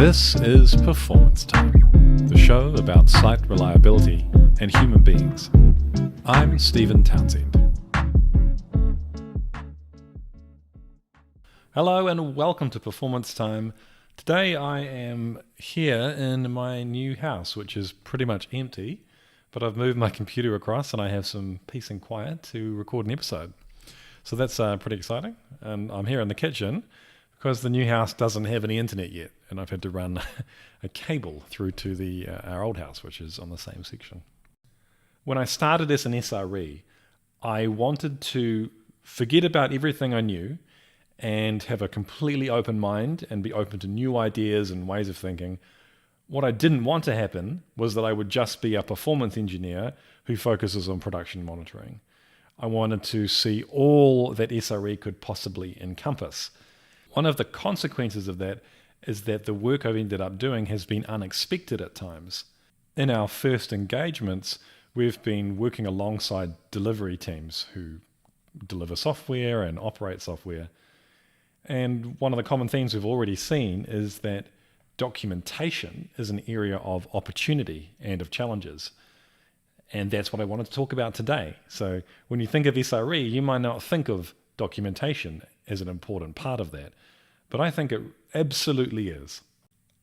This is Performance Time, the show about site reliability and human beings. I'm Stephen Townsend. Hello and welcome to Performance Time. Today I am here in my new house, which is pretty much empty, but I've moved my computer across and I have some peace and quiet to record an episode. So that's pretty exciting. And I'm here in the kitchen because the new house doesn't have any internet yet, and I've had to run a cable through to our old house, which is on the same section. When I started as an SRE, I wanted to forget about everything I knew and have a completely open mind and be open to new ideas and ways of thinking. What I didn't want to happen was that I would just be a performance engineer who focuses on production monitoring. I wanted to see all that SRE could possibly encompass. One of the consequences of that is that the work I've ended up doing has been unexpected at times. In our first engagements, we've been working alongside delivery teams who deliver software and operate software. And one of the common themes we've already seen is that documentation is an area of opportunity and of challenges. And that's what I wanted to talk about today. So when you think of SRE, you might not think of documentation as an important part of that, but I think it absolutely is.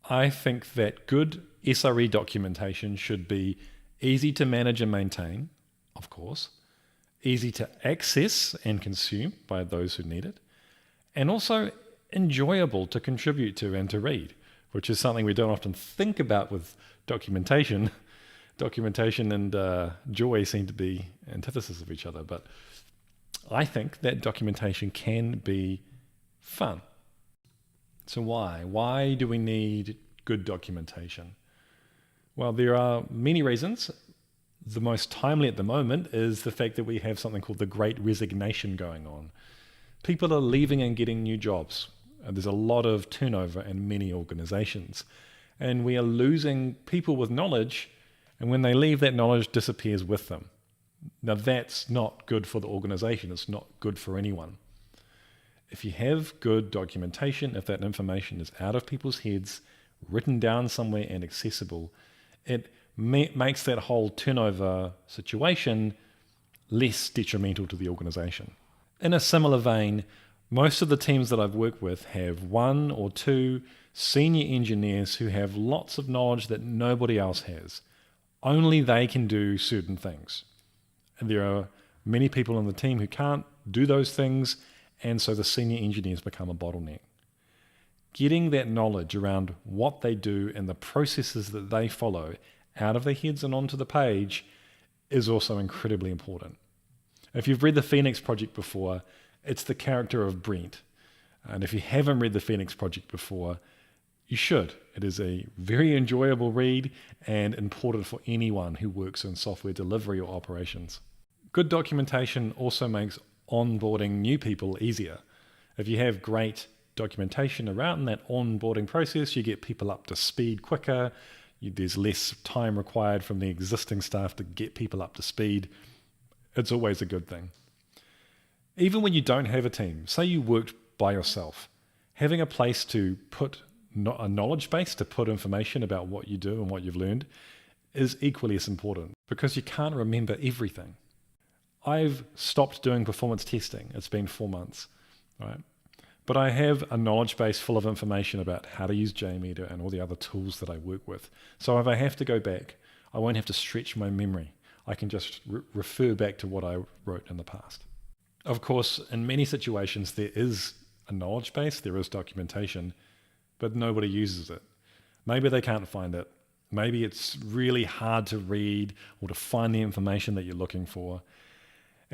I think that good SRE documentation should be easy to manage and maintain, of course, easy to access and consume by those who need it, and also enjoyable to contribute to and to read, which is something we don't often think about with documentation. Documentation and joy seem to be antithesis of each other, but I think that documentation can be fun. So why? Why do we need good documentation? Well, there are many reasons. The most timely at the moment is the fact that we have something called the Great Resignation going on. People are leaving and getting new jobs. There's a lot of turnover in many organizations. And we are losing people with knowledge, and when they leave, that knowledge disappears with them. Now that's not good for the organization. It's not good for anyone. If you have good documentation, if that information is out of people's heads, written down somewhere and accessible, it makes that whole turnover situation less detrimental to the organization. In a similar vein, most of the teams that I've worked with have one or two senior engineers who have lots of knowledge that nobody else has. Only they can do certain things. And there are many people on the team who can't do those things, and so the senior engineers become a bottleneck. Getting that knowledge around what they do and the processes that they follow out of their heads and onto the page is also incredibly important. If you've read the Phoenix Project before, it's the character of Brent. And if you haven't read the Phoenix Project before, you should. It is a very enjoyable read and important for anyone who works in software delivery or operations. Good documentation also makes onboarding new people easier. If you have great documentation around that onboarding process, you get people up to speed quicker. There's less time required from the existing staff to get people up to speed. It's always a good thing. Even when you don't have a team, say you worked by yourself, having a place to put a knowledge base to put information about what you do and what you've learned is equally as important because you can't remember everything. I've stopped doing performance testing. It's been 4 months, right? But I have a knowledge base full of information about how to use JMeter and all the other tools that I work with. So if I have to go back, I won't have to stretch my memory. I can just refer back to what I wrote in the past. Of course, in many situations, there is a knowledge base, there is documentation, but nobody uses it. Maybe they can't find it. Maybe it's really hard to read or to find the information that you're looking for.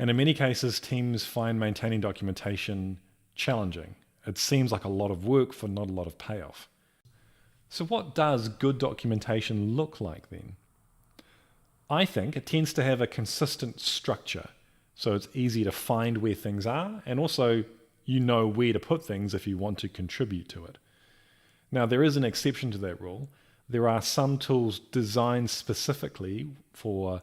And in many cases, teams find maintaining documentation challenging. It seems like a lot of work for not a lot of payoff. So what does good documentation look like then? I think it tends to have a consistent structure. So it's easy to find where things are, and also you know where to put things if you want to contribute to it. Now, there is an exception to that rule. There are some tools designed specifically for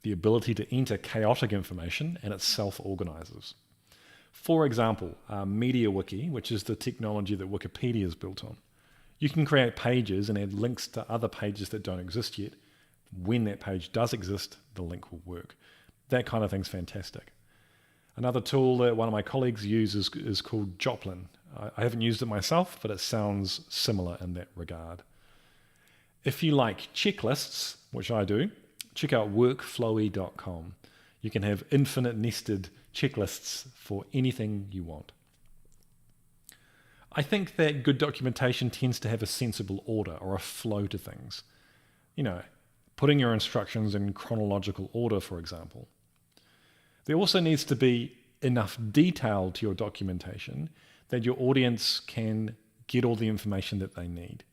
the ability to enter chaotic information, and it self-organizes. For example, MediaWiki, which is the technology that Wikipedia is built on. You can create pages and add links to other pages that don't exist yet. When that page does exist, the link will work. That kind of thing's fantastic. Another tool that one of my colleagues uses is called Joplin. I haven't used it myself, but it sounds similar in that regard. If you like checklists, which I do, check out workflowy.com. You can have infinite nested checklists for anything you want. I think that good documentation tends to have a sensible order or a flow to things. Putting your instructions in chronological order, for example. There also needs to be enough detail to your documentation that your audience can get all the information that they need.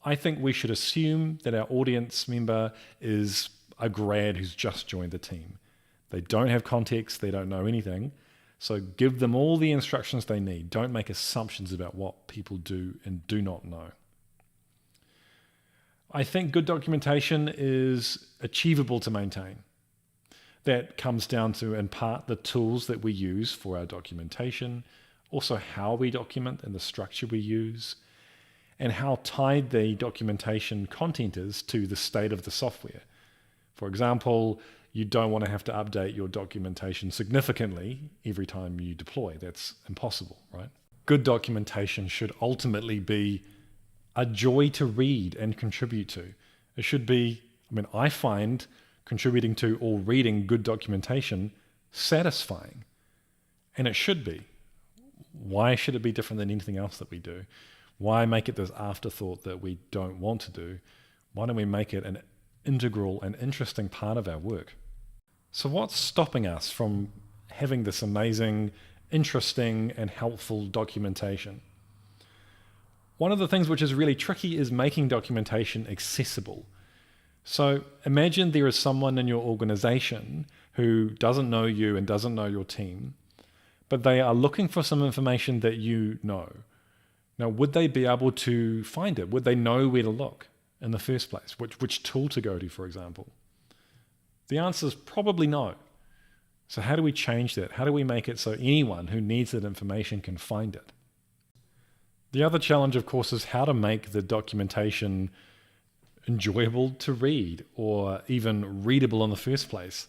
I think we should assume that our audience member is a grad who's just joined the team. They don't have context, they don't know anything, so give them all the instructions they need. Don't make assumptions about what people do and do not know. I think good documentation is achievable to maintain. That comes down to, in part, the tools that we use for our documentation, also how we document and the structure we use, and how tied the documentation content is to the state of the software. For example, you don't want to have to update your documentation significantly every time you deploy. That's impossible, right? Good documentation should ultimately be a joy to read and contribute to. It should be, I find contributing to or reading good documentation satisfying. And it should be. Why should it be different than anything else that we do? Why make it this afterthought that we don't want to do? Why don't we make it an integral and interesting part of our work? So what's stopping us from having this amazing, interesting, and helpful documentation? One of the things which is really tricky is making documentation accessible. So imagine there is someone in your organization who doesn't know you and doesn't know your team, but they are looking for some information that you know. Now, would they be able to find it? Would they know where to look in the first place? Which tool to go to, for example? The answer is probably no. So how do we change that? How do we make it so anyone who needs that information can find it? The other challenge, of course, is how to make the documentation enjoyable to read or even readable in the first place.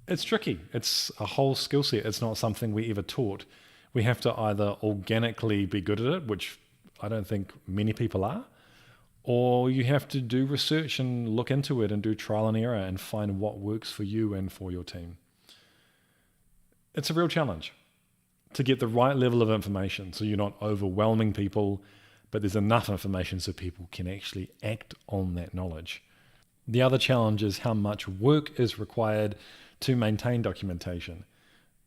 It's tricky. It's a whole skill set. It's not something we ever taught. We have to either organically be good at it, which I don't think many people are, or you have to do research and look into it and do trial and error and find what works for you and for your team. It's a real challenge to get the right level of information so you're not overwhelming people, but there's enough information so people can actually act on that knowledge. The other challenge is how much work is required to maintain documentation.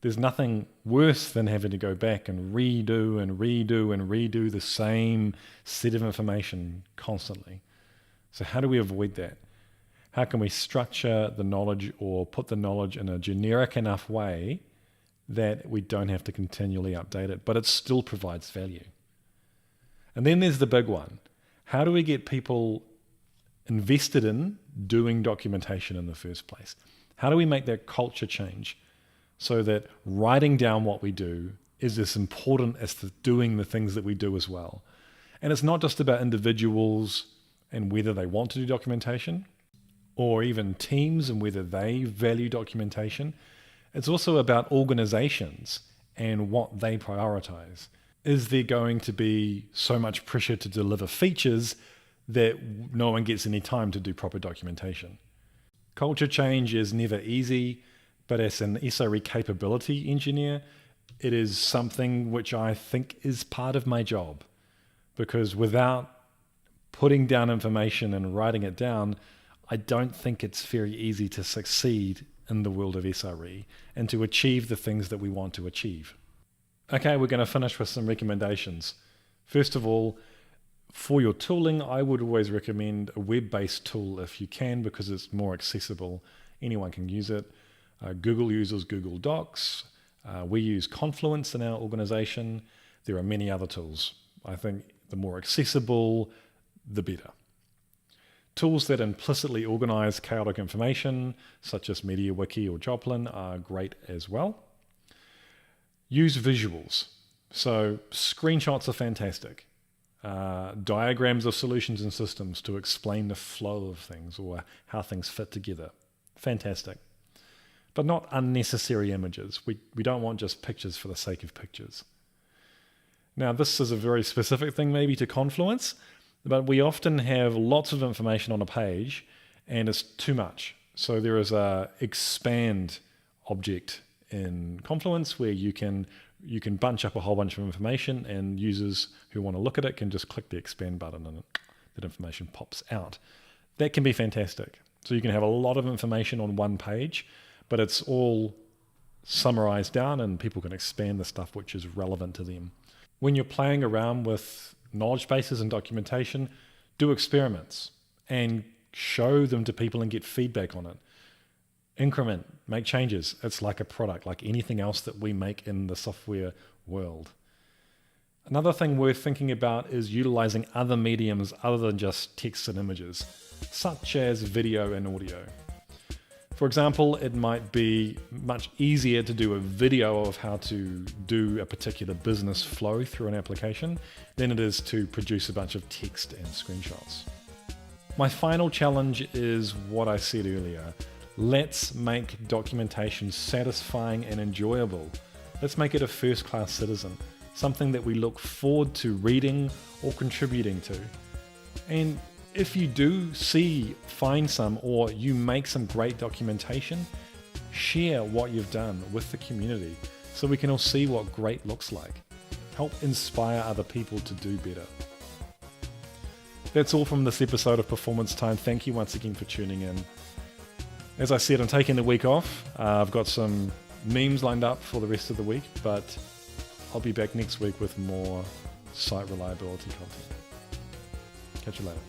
There's nothing worse than having to go back and redo the same set of information constantly. So how do we avoid that? How can we structure the knowledge or put the knowledge in a generic enough way that we don't have to continually update it, but it still provides value? And then there's the big one. How do we get people invested in doing documentation in the first place? How do we make that culture change so that writing down what we do is as important as doing the things that we do as well? And it's not just about individuals and whether they want to do documentation, or even teams and whether they value documentation. It's also about organizations and what they prioritize. Is there going to be so much pressure to deliver features that no one gets any time to do proper documentation? Culture change is never easy, but as an SRE capability engineer, it is something which I think is part of my job, because without putting down information and writing it down, I don't think it's very easy to succeed in the world of SRE and to achieve the things that we want to achieve. Okay, we're going to finish with some recommendations. First of all, for your tooling, I would always recommend a web-based tool if you can, because it's more accessible. Anyone can use it. Google uses Google Docs. We use Confluence in our organization. There are many other tools. I think the more accessible, the better. Tools that implicitly organize chaotic information, such as MediaWiki or Joplin, are great as well. Use visuals. So screenshots are fantastic. diagrams of solutions and systems to explain the flow of things or how things fit together. Fantastic. But not unnecessary images. We don't want just pictures for the sake of pictures. Now, this is a very specific thing maybe to Confluence, but we often have lots of information on a page and it's too much. So there is a expand object in Confluence where you can bunch up a whole bunch of information, and users who want to look at it can just click the expand button and that information pops out. That can be fantastic. So you can have a lot of information on one page, but it's all summarized down and people can expand the stuff which is relevant to them. When you're playing around with knowledge bases and documentation, do experiments and show them to people and get feedback on it. Increment, make changes. It's like a product, like anything else that we make in the software world. Another thing worth thinking about is utilizing other mediums other than just text and images, such as video and audio. For example, it might be much easier to do a video of how to do a particular business flow through an application than it is to produce a bunch of text and screenshots. My final challenge is what I said earlier. Let's make documentation satisfying and enjoyable. Let's make it a first-class citizen, something that we look forward to reading or contributing to. And if you do find some, or you make some great documentation, share what you've done with the community so we can all see what great looks like. Help inspire other people to do better. That's all from this episode of Performance Time. Thank you once again for tuning in. As I said, I'm taking the week off. I've got some memes lined up for the rest of the week, but I'll be back next week with more site reliability content. Catch you later.